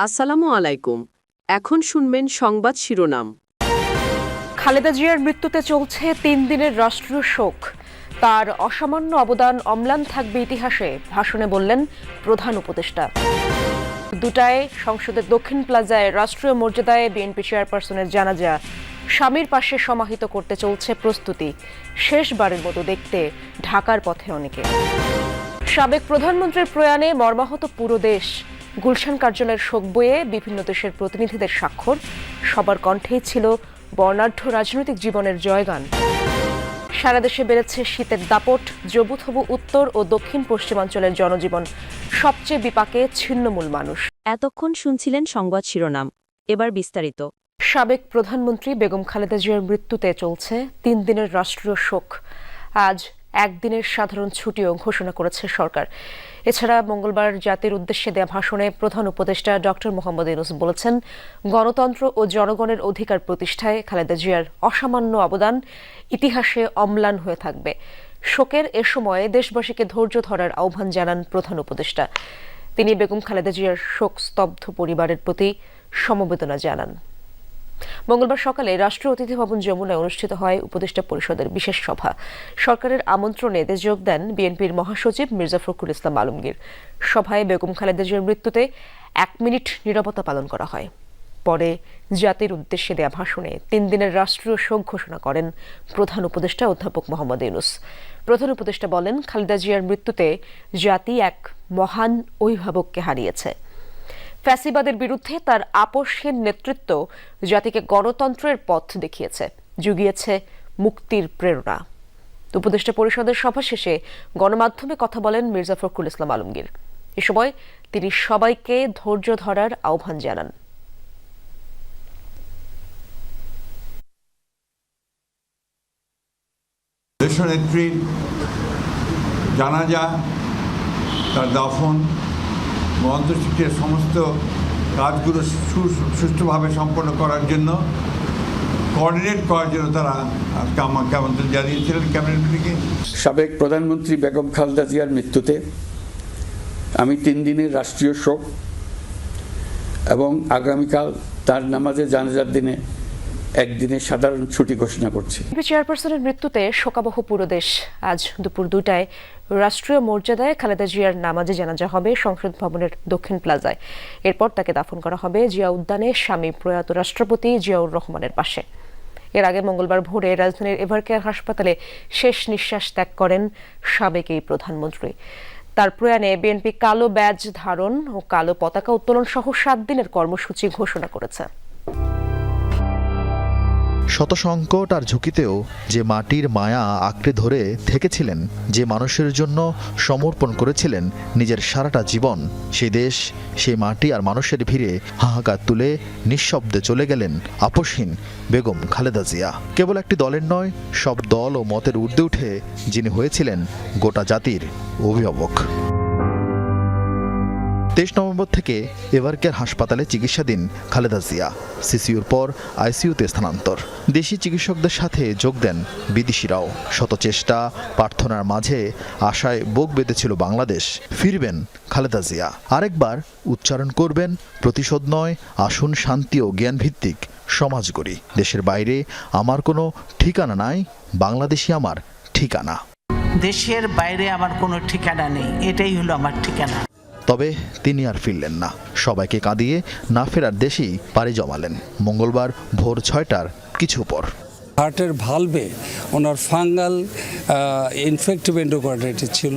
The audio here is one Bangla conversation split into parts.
আসসালামু আলাইকুম। এখন শুনবেন সংবাদ শিরোনাম। খালেদা জিয়ার মৃত্যুতে চলছে ৩ দিনের রাষ্ট্রীয় শোক। তার অসামান্য অবদান অম্লান থাকবে ইতিহাসে, ভাষণে বললেন প্রধান উপদেষ্টা। 2টায় সংসদের দক্ষিণ প্লাজায় রাষ্ট্রীয় মর্যাদায় বিএনপি চেয়ারপারসনের জানাজা। স্বামীর পাশে সমাহিত করতে চলছে প্রস্তুতি। শেষবারের মতো দেখতে ঢাকার পথে অনেকে। সাবেক প্রধানমন্ত্রীর প্রয়াণে মর্মাহত পুরো দেশ। গুলশান কার্যালয়ের শোক বইয়ে বিভিন্ন দেশের প্রতিনিধিদের স্বাক্ষর। সবার কণ্ঠেই ছিল বর্ণাঢ্য রাজনৈতিক জীবনের জয়গান। সারা দেশে বেড়েছে শীতের দাপট। জবুথবু উত্তর ও দক্ষিণ পশ্চিমাঞ্চলের জনজীবন। সবচেয়ে বিপাকে ছিন্নমূল মানুষ। এতক্ষণ শুনছিলেন সংবাদ শিরোনাম, এবার বিস্তারিত। সাবেক প্রধানমন্ত্রী বেগম খালেদা জিয়ার মৃত্যুতে চলছে 3 দিনের রাষ্ট্রীয় শোক। আজ একদিনের সাধারণ ছুটিও ঘোষণা করেছে সরকার। এছাড়া মঙ্গলবার জাতির উদ্দেশ্যে দেয়া ভাষণে প্রধান উপদেষ্টা ডক্টর মোহাম্মদ ইউনূস বলেছেন, গণতন্ত্র ও জনগণের অধিকার প্রতিষ্ঠায় খালেদা জিয়ার অসামান্য অবদান ইতিহাসে অম্লান হয়ে থাকবে। শোকের এ সময়ে দেশবাসীকে ধৈর্য ধরার আহ্বান জানান প্রধান উপদেষ্টা। তিনি বেগম খালেদা জিয়ার শোকস্তব্ধ পরিবারের প্রতি সমবেদনা জানান। মঙ্গলবার সকালে রাষ্ট্রীয় অতিথি ভবন যমুনায় অনুষ্ঠিত হয় উপদেষ্টা পরিষদের বিশেষ সভা। সরকারের আমন্ত্রণে এতে যোগ দেন বিএনপির মহাসচিব মির্জা ফখরুল ইসলাম আলমগীর। সভায় বেগম খালেদা জিয়ার মৃত্যুতে 1 মিনিট নীরবতা পালন করা হয়। পরে জাতির উদ্দেশ্যে দেয়া ভাষণে 3 দিনের রাষ্ট্রীয় শোক ঘোষণা করেন প্রধান উপদেষ্টা অধ্যাপক মোহাম্মদ ইউনূস। প্রধান উপদেষ্টা বলেন, খালেদা জিয়ার মৃত্যুতে জাতি এক মহান অভিভাবককে হারিয়েছে। ফ্যাসিবাদের বিরুদ্ধে তার আপোষহীন নেতৃত্ব জাতিকে গণতন্ত্রের পথ দেখিয়েছে, জুগিয়েছে মুক্তির প্রেরণা। উপদেষ্টা পরিষদের সভা শেষে গণমাধ্যমে কথা বলেন মির্জা ফখরুল ইসলাম আলমগীর। এ সময় তিনি সবাইকে ধৈর্য ধরার আহ্বান জানান। দেশনেত্রীর জানাজা, তার দাফন, অন্ত্যেষ্টিক্রিয়ার সমস্ত কাজগুলো সুষ্ঠুভাবে সম্পন্ন করার জন্য কোঅর্ডিনেট করার জন্য তারা আমাকে আমন্ত্রণ জানিয়েছিলেন ক্যাবিনেট মিটিংয়ে। সাবেক প্রধানমন্ত্রী বেগম খালেদা জিয়ার মৃত্যুতে আমি 3 দিনের রাষ্ট্রীয় শোক এবং আগামীকাল তার নামাজে জানাজার দিনে একদিনের সাধারণ ছুটি ঘোষণা করছি। বিএনপি চেয়ারপারসনের মৃত্যুতে শোকাবহ পুরো দেশ। আজ দুপুর 2টায় রাষ্ট্রীয় মর্যাদায় খালেদা জিয়ার নামাজে জানাজা হবে সংসদ ভবনের দক্ষিণ প্লাজায়। এরপর তাকে দাফন করা হবে জিয়া উদ্যানে স্বামী প্রয়াত রাষ্ট্রপতি জিয়াউর রহমানের পাশে। এর আগে মঙ্গলবার ভোরে রাজধানীর এভারকেয়ার হাসপাতালে শেষ নিঃশ্বাস ত্যাগ করেন সাবেক এই প্রধানমন্ত্রী। তার প্রয়াণে বিএনপি কালো ব্যাজ ধারণ ও কালো পতাকা উত্তোলন সহ 7 দিনের কর্মসূচি ঘোষণা করেছে। শত সংকট আর ঝুঁকিতেও যে মাটির মায়া আঁকড়ে ধরে থেকেছিলেন, যে মানুষের জন্য সমর্পণ করেছিলেন নিজের সারাটা জীবন, সেই দেশ, সেই মাটি আর মানুষের ভিড়ে হাহাকার তুলে নিঃশব্দে চলে গেলেন আপোষহীন বেগম খালেদা জিয়া। কেবল একটি দলের নয়, সব দল ও মতের ঊর্ধ্বে উঠে যিনি হয়েছিলেন গোটা জাতির অভিভাবক। 23 নভেম্বর থেকে এভারকেয়ার হাসপাতালে চিকিৎসাধীন খালেদা জিয়া। সিসিউর পর আইসিইউতে স্থানান্তর। দেশি চিকিৎসকদের সাথে যোগ দেন বিদেশিরাও। শত চেষ্টা প্রার্থনার মাঝে আশায় বুক বেঁধেছিল বাংলাদেশ, ফিরবেন খালেদা জিয়া। আরেকবার উচ্চারণ করবেন, প্রতিশোধ নয়, আসুন শান্তি ও জ্ঞানভিত্তিক সমাজ গড়ি। দেশের বাইরে আমার কোনো ঠিকানা নাই, বাংলাদেশই আমার ঠিকানা। দেশের বাইরে আমার কোনো ঠিকানা নেই, এটাই হলো আমার ঠিকানা। তবে তিনি আর ফিরলেন না। সবাইকে কাঁদিয়ে না ফেরার দেশেই পাড়ি জমালেন মঙ্গলবার ভোর 6টার কিছু পর। হার্টের ভালভে ওনার ফাঙ্গাল ইনফেক্টিভ এন্ডোকার্ডাইটিস ছিল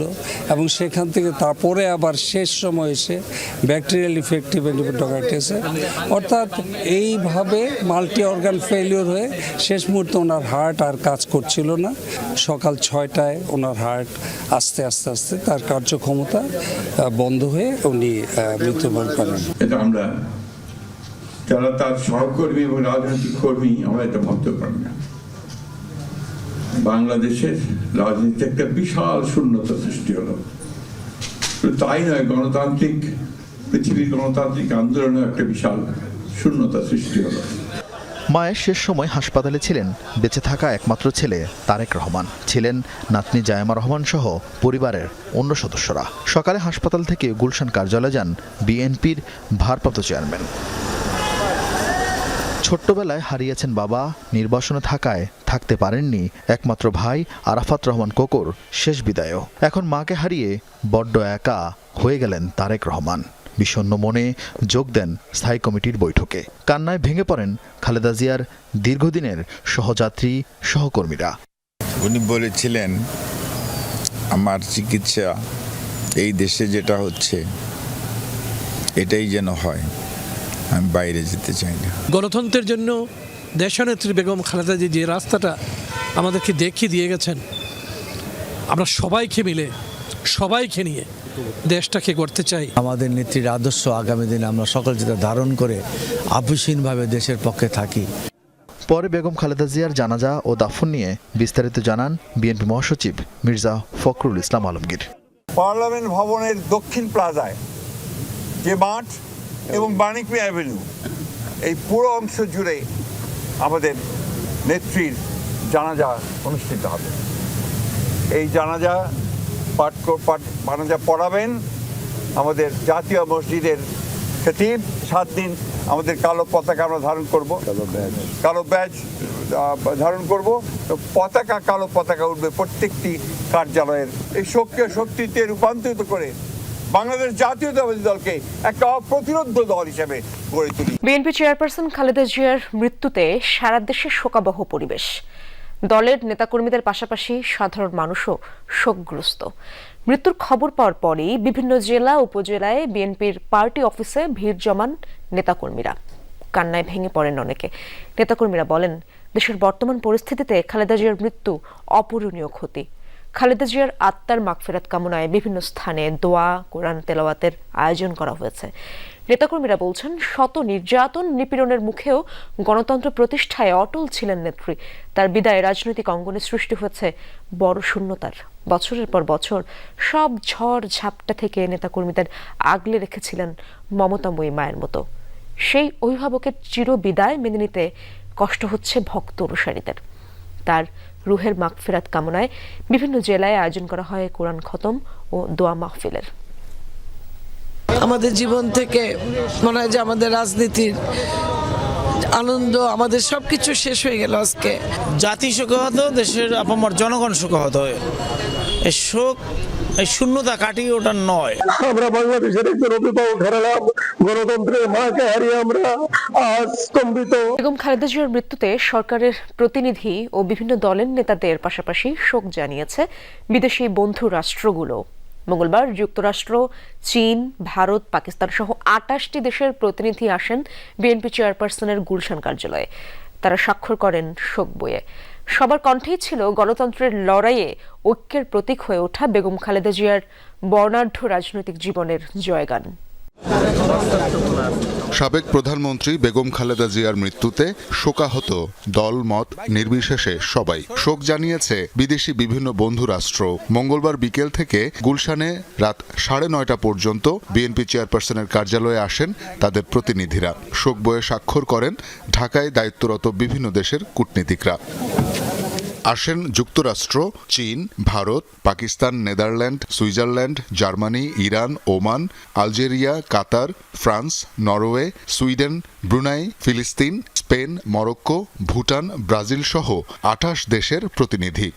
এবং সেখান থেকে তারপরে আবার শেষ সময় এসে ব্যাকটেরিয়াল ইনফেক্টিভ এন্ডোকার্ডাইটিসে, অর্থাৎ এইভাবে মাল্টি অর্গান ফেলিওর হয়ে শেষ মুহূর্তে ওনার হার্ট আর কাজ করছিল না। সকাল 6টায় ওনার হার্ট আস্তে আস্তে আস্তে তার কার্যক্ষমতা বন্ধ হয়ে উনি মৃত্যুবরণ করেন। আমরা যারা তার সহকর্মী এবং রাজনৈতিক কর্মী, আমরা এটা ভাবতে পারি না। বাংলাদেশের রাজনীতিতে একটা বিশাল শূন্যতা সৃষ্টি হলো। তাই নয়, গণতান্ত্রিক পৃথিবীর গণতান্ত্রিক আন্দোলনে একটা বিশাল শূন্যতা সৃষ্টি হলো। মায়ের শেষ সময় হাসপাতালে ছিলেন বেঁচে থাকা একমাত্র ছেলে তারেক রহমান, ছিলেন নাতনি জায়েমা রহমান সহ পরিবারের অন্য সদস্যরা। সকালে হাসপাতাল থেকে গুলশান কার্যালয়ে যান বিএনপির ভারপ্রাপ্ত চেয়ারম্যান। ছোট্টবেলায় হারিয়েছেন বাবা, নির্বাসনে থাকায় থাকতে পারেননি একমাত্র ভাই আরাফাত রহমান কোকর শেষ বিদায়ও। এখন মাকে হারিয়ে বড্ড একা হয়ে গেলেন তারেক রহমান। বিষণ্ণ মনে যোগ দেন স্থায়ী কমিটির বৈঠকে। কান্নায় ভেঙে পড়েন খালেদা জিয়ার দীর্ঘদিনের সহযাত্রী সহকর্মীরা। উনি বলেছিলেন, আমার চিকিৎসা এই দেশে যেটা হচ্ছে এটাই যেন হয়, আমি বাইরে যেতে চাই না। গণতন্ত্রের জন্য দেশনেত্রী বেগম খালেদা জি যে রাস্তাটা আমাদেরকে দেখিয়ে দিয়ে গেছেন, আমরা সবাইকে নিয়ে দেশটাকে করতে চাই। আমাদের নেত্রীর আদর্শ আগামী দিনে আমরা সকল যেটা ধারণ করে আপোষহীনভাবে দেশের পক্ষে থাকি। পরে বেগম খালেদা জিয়ার জানাজা ও দাফন নিয়ে বিস্তারিত জানান বিএনপি মহাসচিব মির্জা ফখরুল ইসলাম আলমগীর। পার্লামেন্ট ভবনের দক্ষিণ প্লাজায় যে মাঠ এবং বাণিজ্য অ্যাভিনিউ, এই পুরো অংশ জুড়ে আমাদের নেত্রীর জানাজা অনুষ্ঠিত হবে। এই জানাজা পড়াবেন আমাদের জাতীয় মসজিদের খতিব। 7 দিন আমাদের কালো পতাকা আমরা ধারণ করব, কালো ব্যাজ ধারণ করব। পতাকা, কালো পতাকা উঠবে প্রত্যেকটি কার্যালয়ের। এই শোককে শক্তিতে রূপান্তরিত করে বাংলাদেশ জাতীয়তাবাদী দলকে একটা অপ্রতিরোধ দল হিসেবে গড়ে তুলি। বিএনপি চেয়ারপারসন খালেদা জিয়ার মৃত্যুতে সারা দেশে শোকাবহ পরিবেশ। দলের নেতাকর্মীদের পাশাপাশি সাধারণ মানুষও শোকগ্রস্ত। মৃত্যুর খবর পাওয়ার পরেই বিভিন্ন জেলা উপজেলায় বিএনপির পার্টি অফিসে ভিড় জমান নেতাকর্মীরা। কান্নায় ভেঙে পড়েন অনেকে। নেতাকর্মীরা বলেন, দেশের বর্তমান পরিস্থিতিতে খালেদা জিয়ার মৃত্যু অপূরণীয় ক্ষতি। খালেদা জিয়ার আত্মার মাগফিরাত কামনায় বিভিন্ন স্থানে দোয়া, কোরআন তেলাওয়াতের আয়োজন করা হয়েছে। নেতাকর্মীরা বলছেন, শত নির্যাতন নিপীড়নের মুখেও গণতন্ত্র প্রতিষ্ঠায় অটল ছিলেন নেত্রী। তার বিদায়ে রাজনৈতিক অঙ্গনে সৃষ্টি হয়েছে বড় শূন্যতার। বছরের পর বছর সব ঝড় ঝাপটা থেকে নেতাকর্মীদের আগলে রেখেছিলেন মমতাময়ী মায়ের মতো। সেই অভিভাবকের চির বিদায় মেনে নিতে কষ্ট হচ্ছে ভক্ত অনুসারীদের। তার রুহের মাগফিরাত কামনায় বিভিন্ন জেলায় আয়োজন করা হয় কোরআন খতম ও দোয়া মাহফিলের। আমাদের জীবন থেকে মনে হয় যে আমাদের রাজনীতির আনন্দ, আমাদের সবকিছু শেষ হয়ে গেল আজকে। জাতি শোকাহত, দেশের আপামর জনগণ শোকাহত। এই শোক, এই শূন্যতা কাটিয়ে ওটা নয়। আমরা বাংলাদেশের একজন অভিভাবক হারালাম, গণতন্ত্রের মাকে হারিয়ে আমরা আজ স্তম্ভিত। বেগম খালেদা জিয়ার মৃত্যুতে সরকারের প্রতিনিধি ও বিভিন্ন দলের নেতাদের পাশাপাশি শোক জানিয়েছে বিদেশি বন্ধু রাষ্ট্রগুলো। মঙ্গলবার যুক্তরাষ্ট্র, চীন, ভারত, পাকিস্তান সহ 28টি দেশের প্রতিনিধি আসেন বিএনপি চেয়ারপারসনের গুলশান কার্যালয়ে। তারা স্বাক্ষর করেন শোক বইয়ে। সবার কণ্ঠেই ছিল গণতন্ত্রের লড়াইয়ে ঐক্যের প্রতীক হয়ে ওঠা বেগম খালেদা জিয়ার বর্ণাঢ্য রাজনৈতিক জীবনের জয়গান। সাবেক প্রধানমন্ত্রী বেগম খালেদা জিয়ার মৃত্যুতে শোকাহত দল মত নির্বিশেষে সবাই। শোক জানিয়েছে বিদেশি বিভিন্ন বন্ধু রাষ্ট্র। মঙ্গলবার বিকেল থেকে গুলশানে রাত 9:30 পর্যন্ত বিএনপি চেয়ারপারসনের কার্যালয়ে আসেন তাদের প্রতিনিধিরা। শোক বইয়ে স্বাক্ষর করেন ঢাকায় দায়িত্বরত বিভিন্ন দেশের কূটনীতিকরা। আসেন যুক্তরাষ্ট্র, চীন, Bharat, Pakistan, Netherland, Switzerland, Germany, Iran, Oman, Algeria, Qatar, France, Norway, Sweden, Brunei, ফিলিস্তিন, স্পেন, মরক্কো, ভুটান, ব্রাজিল সহ 28 দেশের প্রতিনিধি।